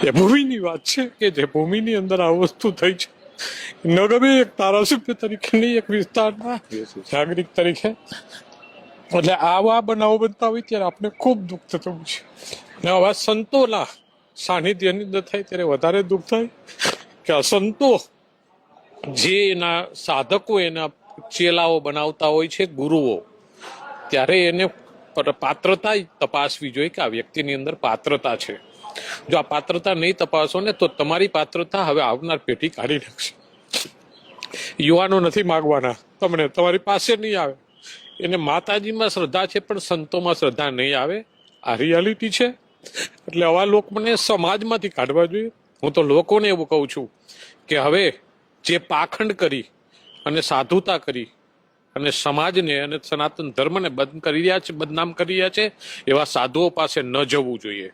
એ ભૂમિની વાત છે કે જે ભૂમિની અંદર આ વસ્તુ થઈ છે, ન ગમે એક ધારાસભ્ય તરીકે નહીં, એક વિસ્તારના નાગરિક તરીકે. એટલે આવા બનાવો બનતા હોય ત્યારે આપણે ખૂબ દુઃખ થતું હોય છે. ને આવા સંતોના સાનિધ્યની અંદર થાય ત્યારે વધારે દુઃખ થાય કે અસંતો જે એના સાધકો, એના ચેલાઓ બનાવતા હોય છે, ગુરુઓ, ત્યારે એને પાત્રતા તપાસવી જોઈએ કે આ વ્યક્તિની અંદર પાત્રતા છે. જો આ પાત્રતા નહીં તપાસો ને તો તમારી પાત્રતા હવે આવનાર પેઢી કાઢી નાખશે. યુવાનો નથી માગવાના તમને, તમારી પાસે નહીં આવે. એને માતાજીમાં શ્રદ્ધા છે પણ સંતોમાં શ્રદ્ધા નહીં આવે. આ રિયાલિટી છે. એટલે આવા લોકોને સમાજમાંથી કાઢવા જોઈએ. હું તો લોકોને એવું કહું છું કે હવે જે પાખંડ કરી અને સાધુતા કરી અને સમાજને અને સનાતન ધર્મને બંધ કરી રહ્યા છે, બદનામ કરી રહ્યા છે, એવા સાધુઓ પાસે ન જવું જોઈએ.